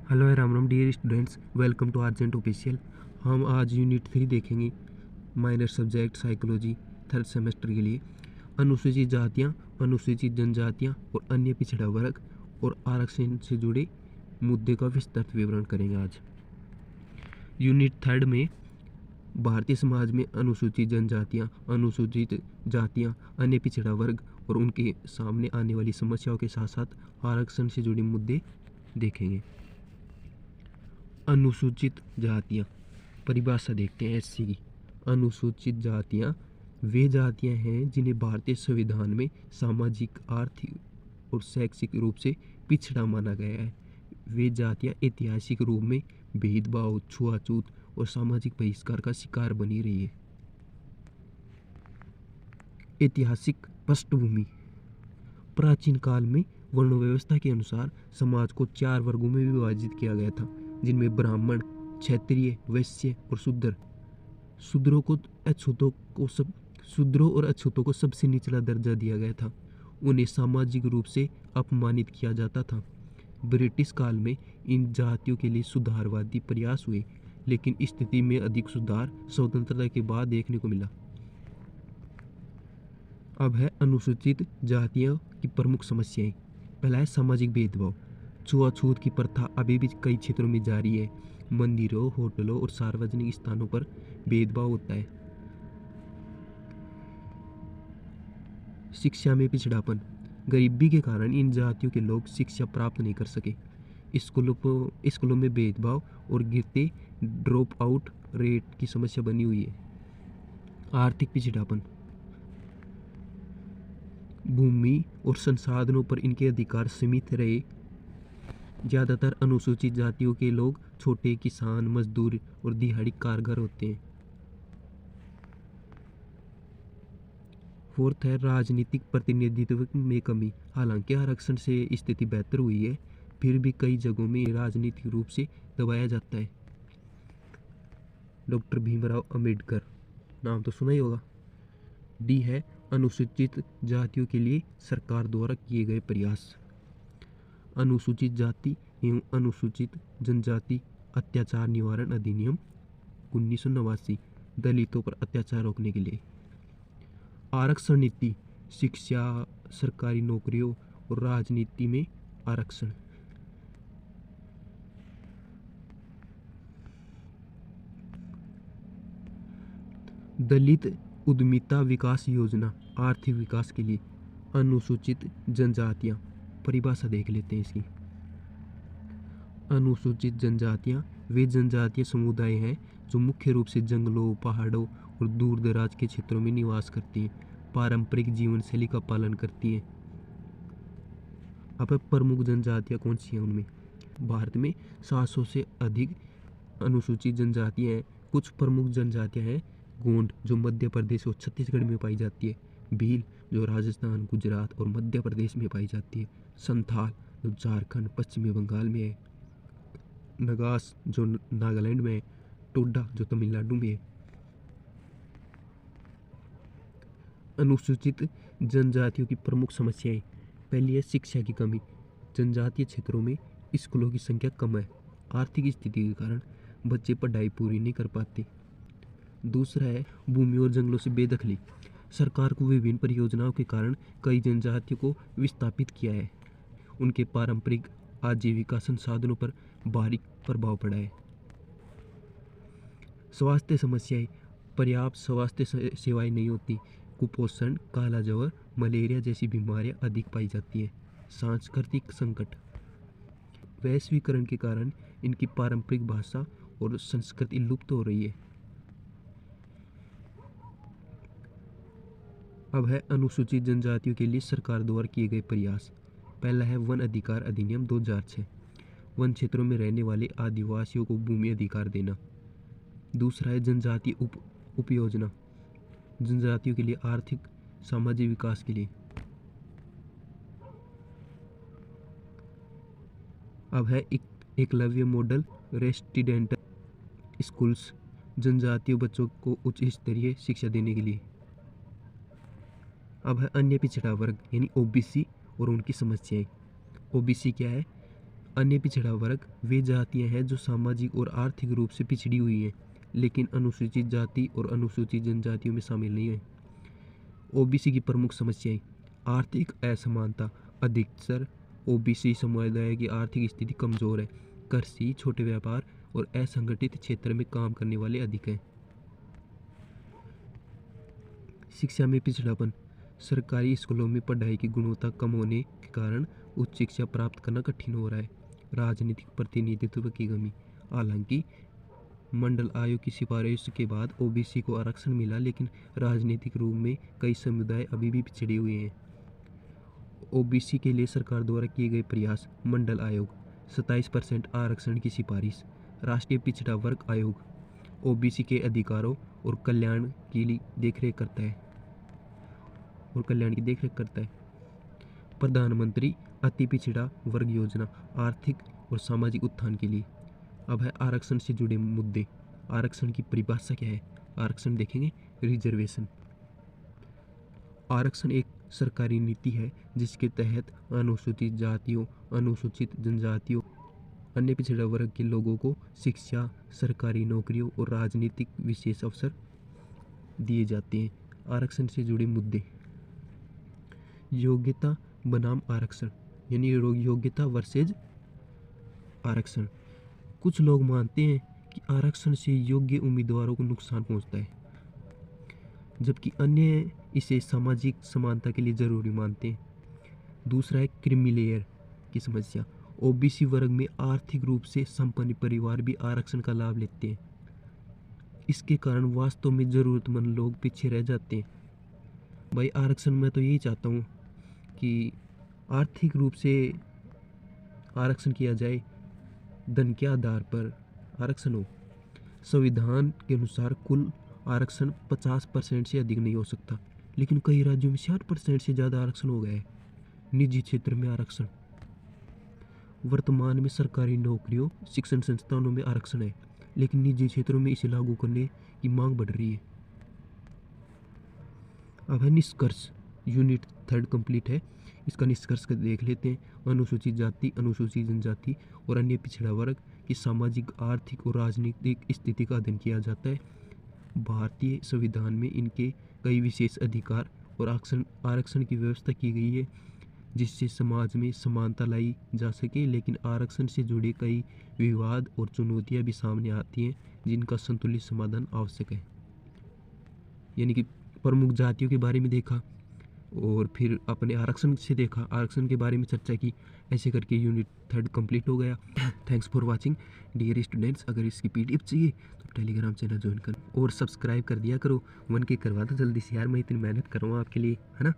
Hello Ram Ram dear students, welcome to urgent official. हम आज unit 3 देखेंगे, minor subject psychology, third semester के लिए। अनुसूचित जातियाँ, अनुसूचित जनजातियाँ और अन्य पिछड़ा वर्ग और आरक्षण से जुड़े मुद्दे का विस्तृत विवरण करेंगे आज। यूनिट 3 में भारतीय समाज में अनुसूचित जनजातियाँ, अनुसूचित जातियाँ, अन्य पिछड़ा वर्ग और उनके सामने आने वाली समस्याओं के साथ साथ आरक्षण से जुड़े मुद्दे देखेंगे। अनुसूचित जातियाँ, परिभाषा देखते हैं एससी की। अनुसूचित जातियाँ वे जातियाँ हैं जिन्हें भारतीय संविधान में सामाजिक, आर्थिक और शैक्षिक रूप से पिछड़ा माना गया है। वे जातियाँ ऐतिहासिक रूप में भेदभाव, छुआछूत और सामाजिक बहिष्कार का शिकार बनी रही है। ऐतिहासिक पृष्ठभूमि। प्राचीन काल में वर्ण व्यवस्था के अनुसार समाज को 4 वर्गों में विभाजित किया गया था, जिनमें ब्राह्मण, क्षत्रिय, वैश्य और शूद्र। शूद्रों और अछूतों को सबसे निचला दर्जा दिया गया था। उन्हें सामाजिक रूप से अपमानित किया जाता था। ब्रिटिश काल में इन जातियों के लिए सुधारवादी प्रयास हुए, लेकिन स्थिति में अधिक सुधार स्वतंत्रता के बाद देखने को मिला। अब है अनुसूचित जातियों की प्रमुख समस्याएं। पहला है सामाजिक भेदभाव। छुआछूत की प्रथा अभी भी कई क्षेत्रों में जारी है। मंदिरों, होटलों और सार्वजनिक स्थानों पर भेदभाव होता है। शिक्षा में पिछड़ापन। गरीबी के कारण इन जातियों के लोग शिक्षा प्राप्त नहीं कर सके। स्कूलों में भेदभाव और गिरते ड्रॉप आउट रेट की समस्या बनी हुई है। आर्थिक पिछड़ापन। भूमि और संसाधनों पर इनके अधिकार सीमित रहे। ज़्यादातर अनुसूचित जातियों के लोग छोटे किसान, मजदूर और दिहाड़ी कारगर होते हैं। फोर्थ है राजनीतिक प्रतिनिधित्व में कमी। हालांकि आरक्षण से स्थिति बेहतर हुई है, फिर भी कई जगहों में राजनीतिक रूप से दबाया जाता है। डॉक्टर भीमराव अंबेडकर, नाम तो सुना ही होगा। डी है अनुसूचित जातियों के लिए सरकार द्वारा किए गए प्रयास। अनुसूचित जाति एवं अनुसूचित जनजाति अत्याचार निवारण अधिनियम 1989, दलितों पर अत्याचार रोकने के लिए। आरक्षण नीति, शिक्षा, सरकारी नौकरियों और राजनीति में आरक्षण। दलित उद्यमिता विकास योजना, आर्थिक विकास के लिए। अनुसूचित जनजातियां, परिभाषा देख लेते हैं इसकी। अनुसूचित जनजातियां वे जनजातीय समुदाय हैं जो मुख्य रूप से जंगलों, पहाड़ों और दूर दराज के क्षेत्रों में निवास करती हैं, पारंपरिक जीवन शैली का पालन करती हैं। अब प्रमुख जनजातियां कौन सी हैं उनमें? भारत में 700 से अधिक अनुसूचित जनजातियां हैं। कुछ प्रमुख जनजातियां हैं गोंड, जो मध्य प्रदेश और छत्तीसगढ़ में पाई जाती है। भील, जो राजस्थान, गुजरात और मध्य प्रदेश में पाई जाती है। संथाल, जो झारखंड, पश्चिमी बंगाल में है। नगास, जो नागालैंड में है। टोडा, जो तमिलनाडु में है। अनुसूचित जनजातियों की प्रमुख समस्याएं। पहली है शिक्षा की कमी। जनजातीय क्षेत्रों में स्कूलों की संख्या कम है। आर्थिक स्थिति के कारण बच्चे पढ़ाई पूरी नहीं कर पाते। दूसरा है भूमि और जंगलों से बेदखली। सरकार को विभिन्न परियोजनाओं के कारण कई जनजातियों को विस्थापित किया है। उनके पारंपरिक आजीविका संसाधनों पर भारी प्रभाव पड़ा है। स्वास्थ्य समस्याएं। पर्याप्त स्वास्थ्य सेवाएं नहीं होती। कुपोषण, काला ज्वर, मलेरिया जैसी बीमारियां अधिक पाई जाती हैं। सांस्कृतिक संकट। वैश्वीकरण के कारण इनकी पारंपरिक भाषा और संस्कृति लुप्त हो रही है। अब है अनुसूचित जनजातियों के लिए सरकार द्वारा किए गए प्रयास। पहला है वन अधिकार अधिनियम 2006, वन क्षेत्रों में रहने वाले आदिवासियों को भूमि अधिकार देना। दूसरा है जनजातीय उपयोजना, जनजातियों के लिए आर्थिक सामाजिक विकास के लिए। अब है एकलव्य मॉडल रेसिडेंटल स्कूल्स, जनजातीय बच्चों को उच्च स्तरीय शिक्षा देने के लिए। अब है अन्य पिछड़ा वर्ग यानी ओबीसी और उनकी समस्याएं। ओबीसी क्या है? अन्य पिछड़ा वर्ग वे जातियां हैं जो सामाजिक और आर्थिक रूप से पिछड़ी हुई हैं लेकिन अनुसूचित जाति और अनुसूचित जनजातियों में शामिल नहीं है। ओबीसी की प्रमुख समस्याएं। आर्थिक असमानता। अधिकतर ओबीसी समुदाय की आर्थिक स्थिति कमजोर है। कृषि, छोटे व्यापार और असंगठित क्षेत्र में काम करने वाले अधिक हैं। शिक्षा में पिछड़ापन। सरकारी स्कूलों में पढ़ाई की गुणवत्ता कम होने के कारण उच्च शिक्षा प्राप्त करना कठिन हो रहा है। राजनीतिक प्रतिनिधित्व की कमी। हालांकि मंडल आयोग की सिफारिश के बाद ओबीसी को आरक्षण मिला लेकिन राजनीतिक रूप में कई समुदाय अभी भी पिछड़े हुए हैं। ओबीसी के लिए सरकार द्वारा किए गए प्रयास। मंडल आयोग 27% आरक्षण की सिफारिश। राष्ट्रीय पिछड़ा वर्ग आयोग ओबीसी के अधिकारों और कल्याण की देखरेख करता है। प्रधानमंत्री अति पिछड़ा वर्ग योजना आर्थिक और सामाजिक उत्थान के लिए। अब है आरक्षण से जुड़े मुद्दे। आरक्षण की परिभाषा क्या है? आरक्षण देखेंगे। रिजर्वेशन। आरक्षण एक सरकारी नीति है जिसके तहत अनुसूचित जातियों, अनुसूचित जनजातियों, अन्य पिछड़ा वर्ग के लोगों को शिक्षा, सरकारी नौकरियों और राजनीतिक विशेष अवसर दिए जाते हैं। आरक्षण से जुड़े मुद्दे। योग्यता बनाम आरक्षण, यानी योग्यता वर्सेज आरक्षण। कुछ लोग मानते हैं कि आरक्षण से योग्य उम्मीदवारों को नुकसान पहुंचता है, जबकि अन्य इसे सामाजिक समानता के लिए जरूरी मानते हैं। दूसरा है क्रीमी लेयर की समस्या। ओबीसी वर्ग में आर्थिक रूप से संपन्न परिवार भी आरक्षण का लाभ लेते हैं। इसके कारण वास्तव में जरूरतमंद लोग पीछे रह जाते हैं। भाई आरक्षण में तो यही चाहता हूँ कि आर्थिक रूप से आरक्षण किया जाए, धन के आधार पर आरक्षण हो। संविधान के अनुसार कुल आरक्षण 50% से अधिक नहीं हो सकता, लेकिन कई राज्यों में 60% से ज़्यादा आरक्षण हो गया है। निजी क्षेत्र में आरक्षण। वर्तमान में सरकारी नौकरियों, शिक्षण संस्थानों में आरक्षण है, लेकिन निजी क्षेत्रों में इसे लागू करने की मांग बढ़ रही है। अब है निष्कर्ष। यूनिट 3 कंप्लीट है। इसका निष्कर्ष देख लेते हैं। अनुसूचित जाति, अनुसूचित जनजाति और अन्य पिछड़ा वर्ग की सामाजिक, आर्थिक और राजनीतिक स्थिति का अध्ययन किया जाता है। भारतीय संविधान में इनके कई विशेष अधिकार और आरक्षण की व्यवस्था की गई है जिससे समाज में समानता लाई जा सके, लेकिन आरक्षण से जुड़े कई विवाद और चुनौतियां भी सामने आती हैं जिनका संतुलित समाधान आवश्यक है। यानी कि प्रमुख जातियों के बारे में देखा और फिर अपने आरक्षण से देखा, आरक्षण के बारे में चर्चा की। ऐसे करके यूनिट 3 कंप्लीट हो गया। Thanks for watching dear students. अगर इसकी पीडीएफ चाहिए तो टेलीग्राम चैनल ज्वाइन करो और सब्सक्राइब कर दिया करो। 1K करवा दो जल्दी से यार, मैं इतनी मेहनत कर रहा हूँ आपके लिए, है ना।